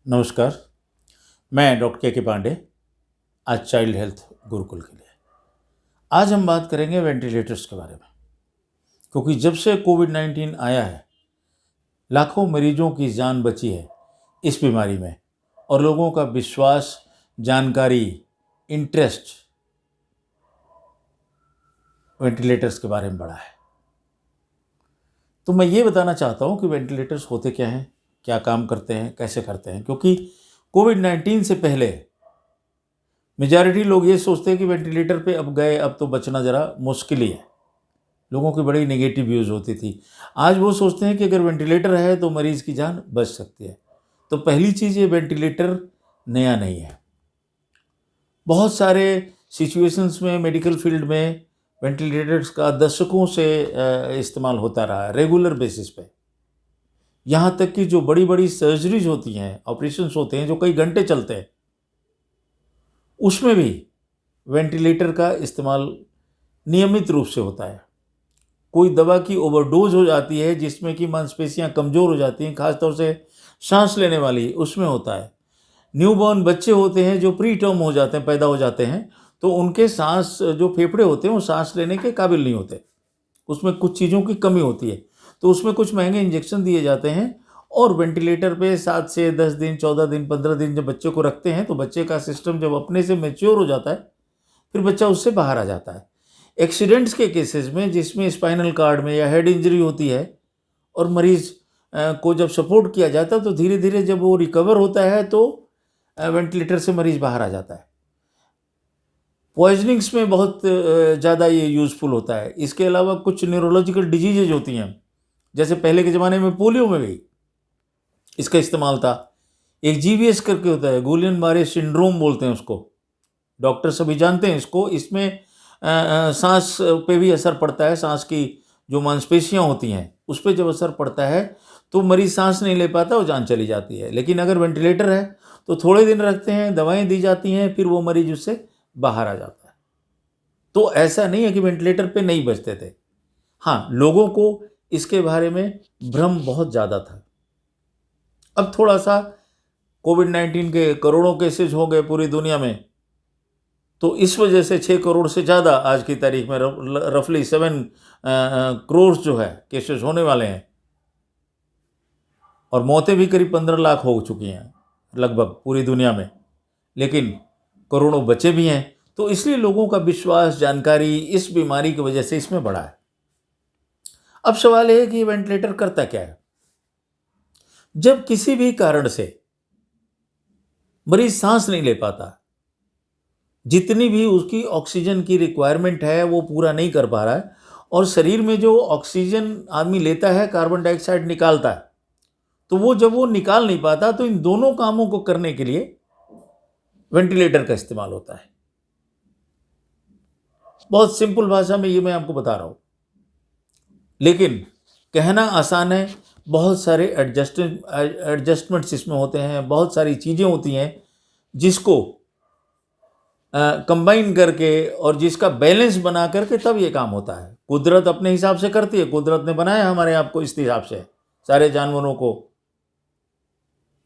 नमस्कार। मैं डॉक्टर के पांडे, आज चाइल्ड हेल्थ गुरुकुल के लिए। आज हम बात करेंगे वेंटिलेटर्स के बारे में, क्योंकि जब से कोविड-19 आया है, लाखों मरीजों की जान बची है इस बीमारी में और लोगों का विश्वास, जानकारी, इंटरेस्ट वेंटिलेटर्स के बारे में बढ़ा है। तो मैं ये बताना चाहता हूँ कि वेंटिलेटर्स होते क्या हैं, क्या काम करते हैं, कैसे करते हैं, क्योंकि कोविड-19 से पहले मेजॉरिटी लोग ये सोचते हैं कि वेंटिलेटर पे अब गए, अब तो बचना ज़रा मुश्किल ही है। लोगों की बड़ी नेगेटिव व्यूज़ होती थी। आज वो सोचते हैं कि अगर वेंटिलेटर है तो मरीज़ की जान बच सकती है। तो पहली चीज़, ये वेंटिलेटर नया नहीं है। बहुत सारे सिचुएशंस में मेडिकल फील्ड में वेंटिलेटर्स का दशकों से इस्तेमाल होता रहा है, रेगुलर बेसिस पे। यहाँ तक कि जो बड़ी-बड़ी सर्जरीज़ होती हैं, ऑपरेशंस होते हैं जो कई घंटे चलते हैं, उसमें भी वेंटिलेटर का इस्तेमाल नियमित रूप से होता है। कोई दवा की ओवरडोज हो जाती है जिसमें कि मांसपेशियां कमज़ोर हो जाती हैं, खासतौर से सांस लेने वाली, उसमें होता है। न्यूबॉर्न बच्चे होते हैं जो प्री टर्म हो जाते हैं, पैदा हो जाते हैं, तो उनके सांस जो फेफड़े होते हैं वो सांस लेने के काबिल नहीं होते, उसमें कुछ चीज़ों की कमी होती है, तो उसमें कुछ महंगे इंजेक्शन दिए जाते हैं और वेंटिलेटर पे 7 से 10 दिन, 14 दिन, 15 दिन जब बच्चे को रखते हैं तो बच्चे का सिस्टम जब अपने से मैच्योर हो जाता है, फिर बच्चा उससे बाहर आ जाता है। एक्सीडेंट्स के केसेस में जिसमें स्पाइनल कार्ड में या हेड इंजरी होती है और मरीज़ को जब सपोर्ट किया जाता है तो धीरे धीरे जब वो रिकवर होता है तो वेंटिलेटर से मरीज़ बाहर आ जाता है। पॉइजनिंग्स में बहुत ज़्यादा ये यूज़फुल होता है। इसके अलावा कुछ न्यूरोलॉजिकल डिजीजेज होती हैं, जैसे पहले के ज़माने में पोलियो में भी इसका इस्तेमाल था। एक जीवीएस करके होता है, गुलियन बारे सिंड्रोम बोलते हैं उसको, डॉक्टर सभी जानते हैं इसको। इसमें सांस पे भी असर पड़ता है, सांस की जो मांसपेशियां होती हैं उस पर जब असर पड़ता है तो मरीज़ सांस नहीं ले पाता और जान चली जाती है। लेकिन अगर वेंटिलेटर है तो थोड़े दिन रखते हैं, दवाएं दी जाती हैं, फिर वो मरीज उससे बाहर आ जाता है। तो ऐसा नहीं है कि वेंटिलेटर पे नहीं बचते थे। हाँ, लोगों को इसके बारे में भ्रम बहुत ज़्यादा था। अब थोड़ा सा कोविड-19 के करोड़ों केसेज हो गए पूरी दुनिया में, तो इस वजह से 6 करोड़ से ज़्यादा आज की तारीख में रफली 7 करोड़ जो है केसेस होने वाले हैं और मौतें भी करीब 15 लाख हो चुकी हैं लगभग पूरी दुनिया में, लेकिन करोड़ों बचे भी हैं। तो इसलिए लोगों का विश्वास, जानकारी इस बीमारी की वजह से इसमें बढ़ा है। अब सवाल है कि वेंटिलेटर करता क्या है। जब किसी भी कारण से मरीज सांस नहीं ले पाता, जितनी भी उसकी ऑक्सीजन की रिक्वायरमेंट है वो पूरा नहीं कर पा रहा है और शरीर में जो ऑक्सीजन आदमी लेता है कार्बन डाइऑक्साइड निकालता है, तो वो जब वो निकाल नहीं पाता तो इन दोनों कामों को करने के लिए वेंटिलेटर का इस्तेमाल होता है। बहुत सिंपल भाषा में ये मैं आपको बता रहा हूं, लेकिन कहना आसान है। बहुत सारे एडजस्टमेंट्स इसमें होते हैं, बहुत सारी चीज़ें होती हैं जिसको कंबाइन करके और जिसका बैलेंस बना करके तब ये काम होता है। कुदरत अपने हिसाब से करती है, कुदरत ने बनाया हमारे आप को इस हिसाब से, सारे जानवरों को,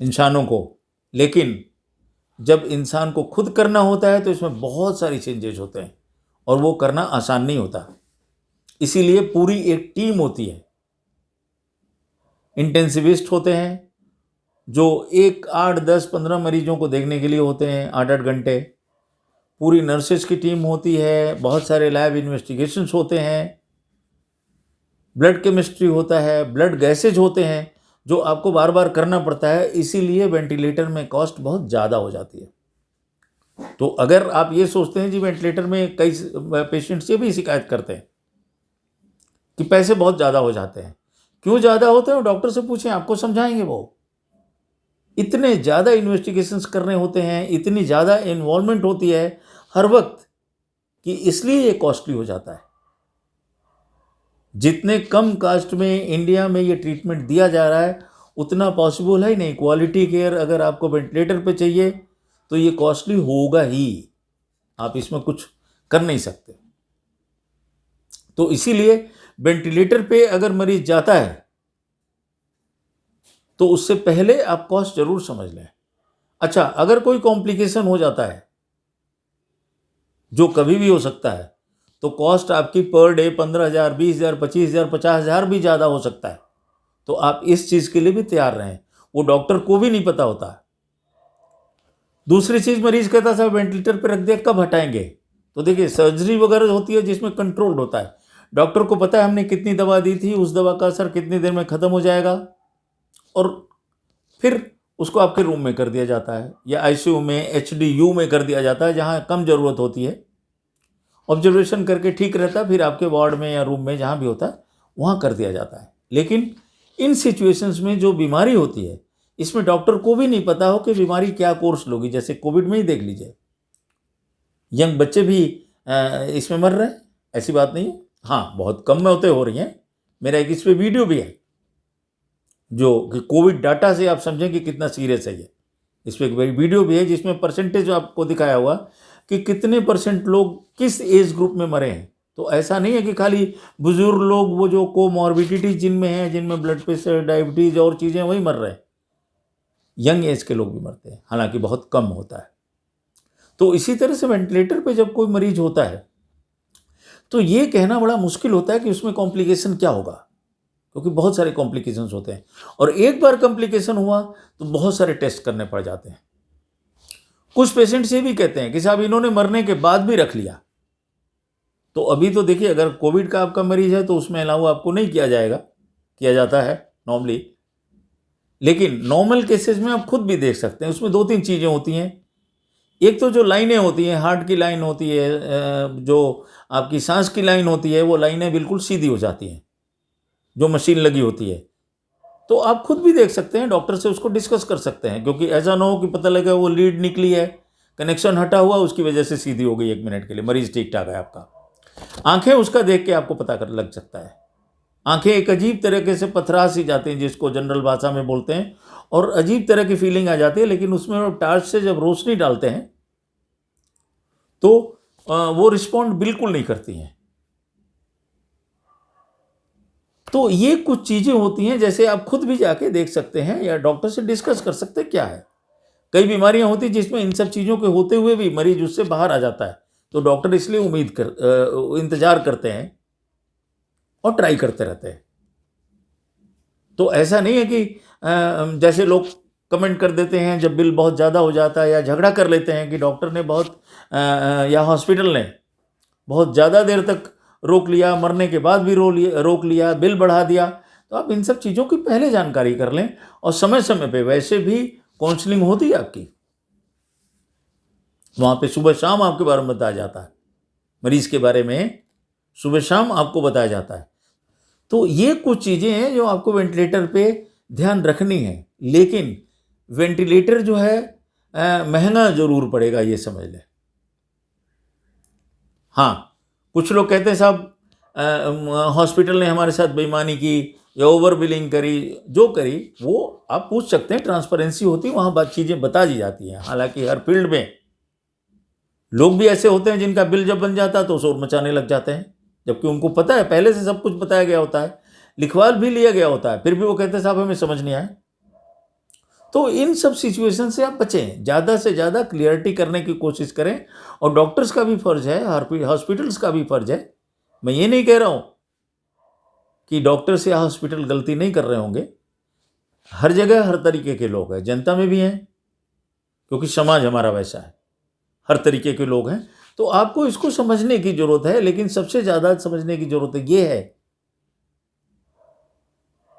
इंसानों को। लेकिन जब इंसान को खुद करना होता है तो इसमें बहुत सारी चेंजेस होते हैं और वो करना आसान नहीं होता। इसीलिए पूरी एक टीम होती है, इंटेंसिविस्ट होते हैं जो 1, 8, 10, 15 मरीजों को देखने के लिए होते हैं 8-8 घंटे। पूरी नर्सेस की टीम होती है, बहुत सारे लैब इन्वेस्टिगेशंस होते हैं, ब्लड केमिस्ट्री होता है, ब्लड गैसेज होते हैं जो आपको बार बार करना पड़ता है। इसीलिए वेंटिलेटर में कॉस्ट बहुत ज़्यादा हो जाती है। तो अगर आप ये सोचते हैं जी वेंटिलेटर में, कई पेशेंट्स ये भी शिकायत करते हैं कि पैसे बहुत ज़्यादा हो जाते हैं। क्यों ज़्यादा होते हैं डॉक्टर से पूछें, आपको समझाएंगे वो। इतने ज़्यादा इन्वेस्टिगेशंस करने होते हैं, इतनी ज़्यादा इन्वॉल्वमेंट होती है हर वक्त कि इसलिए ये कॉस्टली हो जाता है। जितने कम कास्ट में इंडिया में ये ट्रीटमेंट दिया जा रहा है उतना पॉसिबल है ही नहीं। क्वालिटी केयर अगर आपको वेंटिलेटर पे चाहिए तो ये कॉस्टली होगा ही, आप इसमें कुछ कर नहीं सकते। तो इसीलिए वेंटिलेटर पे अगर मरीज जाता है तो उससे पहले आप कॉस्ट जरूर समझ लें। अच्छा, अगर कोई कॉम्प्लिकेशन हो जाता है, जो कभी भी हो सकता है, तो कॉस्ट आपकी पर डे 15,000, 20,000, 25,000, 50,000 भी ज़्यादा हो सकता है। तो आप इस चीज़ के लिए भी तैयार रहें, वो डॉक्टर को भी नहीं पता होता है। दूसरी चीज़, मरीज कहता था वेंटिलेटर पे रख दिया, कब हटाएंगे? तो देखिए, सर्जरी वगैरह होती है जिसमें कंट्रोल्ड होता है, डॉक्टर को पता है हमने कितनी दवा दी थी, उस दवा का असर कितनी देर में ख़त्म हो जाएगा, और फिर उसको आपके रूम में कर दिया जाता है, या आईसीयू में, एचडीयू में कर दिया जाता है, जहाँ कम ज़रूरत होती है। ऑब्जर्वेशन करके ठीक रहता है, फिर आपके वार्ड में या रूम में जहाँ भी होता है वहाँ कर दिया जाता है। लेकिन इन सिचुएशंस में जो बीमारी होती है, इसमें डॉक्टर को भी नहीं पता हो कि बीमारी क्या कोर्स लोगी। जैसे कोविड में ही देख लीजिए, यंग बच्चे भी इसमें मर रहे हैं, ऐसी बात नहीं है। हाँ, बहुत कम मौतें हो रही हैं। मेरा एक इस पे वीडियो भी है, जो कि कोविड डाटा से आप समझें कि कितना सीरियस है ये। इस पर एक वीडियो भी है जिसमें परसेंटेज आपको दिखाया हुआ कि कितने परसेंट लोग किस एज ग्रुप में मरे हैं। तो ऐसा नहीं है कि खाली बुजुर्ग लोग, वो जो कोमॉर्बिडिटी जिनमें है, जिनमें ब्लड प्रेशर, डायबिटीज और चीज़ें, वही मर रहे हैं। यंग एज के लोग भी मरते हैं, हालांकि बहुत कम होता है। तो इसी तरह से वेंटिलेटर पे जब कोई मरीज होता है, तो ये कहना बड़ा मुश्किल होता है कि उसमें कॉम्प्लिकेशन क्या होगा, क्योंकि बहुत सारे कॉम्प्लिकेशंस होते हैं, और एक बार कॉम्प्लिकेशन हुआ तो बहुत सारे टेस्ट करने पड़ जाते हैं। कुछ पेशेंट्स ये भी कहते हैं कि साहब इन्होंने मरने के बाद भी रख लिया। तो अभी तो देखिए, अगर कोविड का आपका मरीज है तो उसमें अलाउ आपको नहीं किया जाएगा, किया जाता है नॉर्मली। लेकिन नॉर्मल केसेस में आप खुद भी देख सकते हैं, उसमें 2-3 चीज़ें होती हैं। एक तो जो लाइनें होती हैं, हार्ट की लाइन होती है, जो आपकी सांस की लाइन होती है, वो लाइनें बिल्कुल सीधी हो जाती हैं, जो मशीन लगी होती है। तो आप खुद भी देख सकते हैं, डॉक्टर से उसको डिस्कस कर सकते हैं, क्योंकि ऐसा ना हो कि पता लगे वो लीड निकली है, कनेक्शन हटा हुआ, उसकी वजह से सीधी हो गई 1 मिनट के लिए, मरीज ठीक ठाक है आपका। आंखें उसका देख के आपको पता कर लग सकता है। आंखें एक अजीब तरीके से पथरा सी जाती हैं, जिसको जनरल भाषा में बोलते हैं, और अजीब तरह की फीलिंग आ जाती है। लेकिन उसमें टार्च से जब रोशनी डालते हैं तो वो रिस्पॉन्ड बिल्कुल नहीं करती हैं। तो ये कुछ चीज़ें होती हैं, जैसे आप खुद भी जाके देख सकते हैं या डॉक्टर से डिस्कस कर सकते हैं क्या है। कई बीमारियां होती हैं जिसमें इन सब चीज़ों के होते हुए भी मरीज उससे बाहर आ जाता है, तो डॉक्टर इसलिए इंतजार करते हैं और ट्राई करते रहते हैं। तो ऐसा नहीं है कि जैसे लोग कमेंट कर देते हैं जब बिल बहुत ज़्यादा हो जाता है, या झगड़ा कर लेते हैं कि डॉक्टर ने या हॉस्पिटल ने बहुत ज़्यादा देर तक रोक लिया, मरने के बाद भी रोक लिया, बिल बढ़ा दिया। तो आप इन सब चीज़ों की पहले जानकारी कर लें, और समय समय पे वैसे भी काउंसलिंग होती है आपकी, वहाँ पे सुबह शाम आपके बारे में बताया जाता है, मरीज़ के बारे में सुबह शाम आपको बताया जाता है। तो ये कुछ चीज़ें हैं जो आपको वेंटिलेटर पे ध्यान रखनी है। लेकिन वेंटिलेटर जो है महंगा ज़रूर पड़ेगा, ये समझ लें। हाँ, कुछ लोग कहते हैं साहब हॉस्पिटल ने हमारे साथ बेईमानी की या ओवर बिलिंग करी, जो करी वो आप पूछ सकते हैं, ट्रांसपेरेंसी होती है, वहाँ बात चीज़ें बता दी जाती हैं। हालांकि हर फील्ड में लोग भी ऐसे होते हैं जिनका बिल जब बन जाता है तो शोर मचाने लग जाते हैं, जबकि उनको पता है, पहले से सब कुछ बताया गया होता है, लिखवा भी लिया गया होता है, फिर भी वो कहते हैं साहब हमें समझ नहीं आया। तो इन सब सिचुएशन से आप बचें, ज़्यादा से ज़्यादा क्लियरिटी करने की कोशिश करें। और डॉक्टर्स का भी फ़र्ज़ है, हॉस्पिटल्स का भी फ़र्ज़ है। मैं ये नहीं कह रहा हूँ कि डॉक्टर्स या हॉस्पिटल गलती नहीं कर रहे होंगे, हर जगह हर तरीके के लोग हैं, जनता में भी हैं, क्योंकि समाज हमारा वैसा है, हर तरीके के लोग हैं। तो आपको इसको समझने की ज़रूरत है, लेकिन सबसे ज़्यादा समझने की ज़रूरत ये है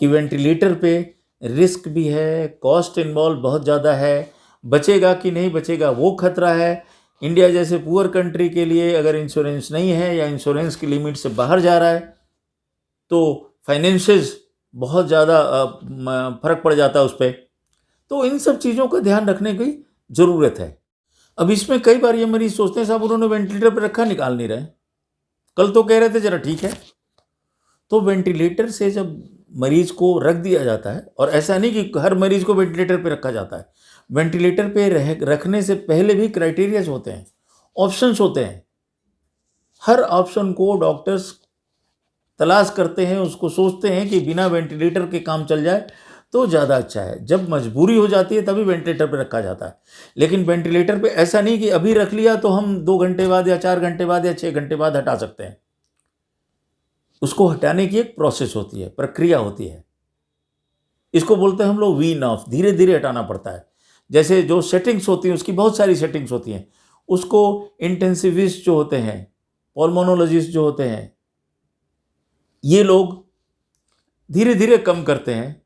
कि वेंटिलेटर पे रिस्क भी है, कॉस्ट इन्वॉल्व बहुत ज़्यादा है, बचेगा कि नहीं बचेगा वो खतरा है। इंडिया जैसे पुअर कंट्री के लिए अगर इंश्योरेंस नहीं है या इंश्योरेंस की लिमिट से बाहर जा रहा है तो फाइनेंसेस बहुत ज़्यादा फर्क पड़ जाता है उस पर। तो इन सब चीज़ों का ध्यान रखने की ज़रूरत है। अब इसमें कई बार ये मरीज सोचते हैं साहब उन्होंने वेंटिलेटर पर रखा, निकाल नहीं रहे, कल तो कह रहे थे जरा ठीक है। तो वेंटिलेटर से जब मरीज को रख दिया जाता है, और ऐसा नहीं कि हर मरीज को वेंटिलेटर पे रखा जाता है, वेंटिलेटर पे रखने से पहले भी क्राइटेरियाज होते हैं, ऑप्शंस होते हैं। हर ऑप्शन को डॉक्टर्स तलाश करते हैं, उसको सोचते हैं कि बिना वेंटिलेटर के काम चल जाए, तो ज़्यादा अच्छा है। जब मजबूरी हो जाती है तभी वेंटिलेटर पे रखा जाता है, लेकिन वेंटिलेटर पे ऐसा नहीं कि अभी रख लिया तो हम 2 घंटे बाद या 4 घंटे बाद या 6 घंटे बाद हटा सकते हैं। उसको हटाने की एक प्रोसेस होती है, प्रक्रिया होती है। इसको बोलते हैं हम लोग वीन ऑफ, धीरे धीरे हटाना पड़ता है। जैसे जो सेटिंग्स होती हैं उसकी बहुत सारी सेटिंग्स होती हैं, उसको इंटेंसिविस्ट जो होते हैं, पल्मोनोलॉजिस्ट जो होते हैं, ये लोग धीरे धीरे कम करते हैं।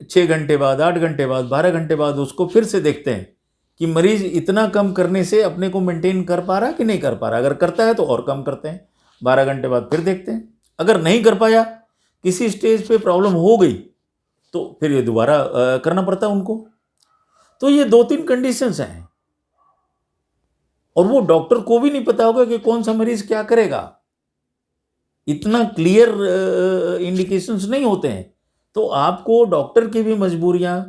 6 घंटे बाद, 8 घंटे बाद, 12 घंटे बाद उसको फिर से देखते हैं कि मरीज इतना कम करने से अपने को मेंटेन कर पा रहा कि नहीं कर पा रहा। अगर करता है तो और कम करते हैं, 12 घंटे बाद फिर देखते हैं। अगर नहीं कर पाया, किसी स्टेज पे प्रॉब्लम हो गई, तो फिर ये दोबारा करना पड़ता है उनको। तो ये 2-3 कंडीशंस हैं और वो डॉक्टर को भी नहीं पता होगा कि कौन सा मरीज क्या करेगा। इतना क्लियर इंडिकेशंस नहीं होते हैं। तो आपको डॉक्टर की भी मजबूरियां,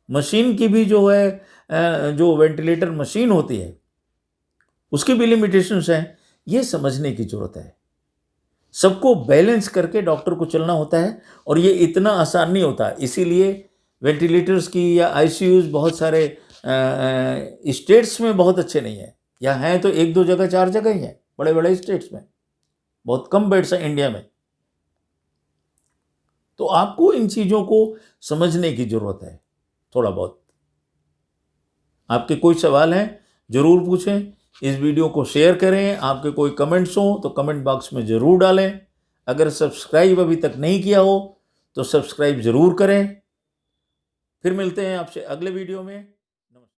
मशीन की भी जो है जो वेंटिलेटर मशीन होती है उसकी भी लिमिटेशंस हैं, ये समझने की ज़रूरत है। सबको बैलेंस करके डॉक्टर को चलना होता है और ये इतना आसान नहीं होता। इसीलिए वेंटिलेटर्स की या आईसीयूज बहुत सारे स्टेट्स में बहुत अच्छे नहीं हैं, या हैं तो 1-2 जगह, 4 जगह ही हैं बड़े बड़े स्टेट्स में। बहुत कम बेड्स हैं इंडिया में। तो आपको इन चीज़ों को समझने की ज़रूरत है थोड़ा बहुत। आपके कोई सवाल हैं ज़रूर पूछें, इस वीडियो को शेयर करें। आपके कोई कमेंट्स हों तो कमेंट बॉक्स में ज़रूर डालें। अगर सब्सक्राइब अभी तक नहीं किया हो तो सब्सक्राइब ज़रूर करें। फिर मिलते हैं आपसे अगले वीडियो में।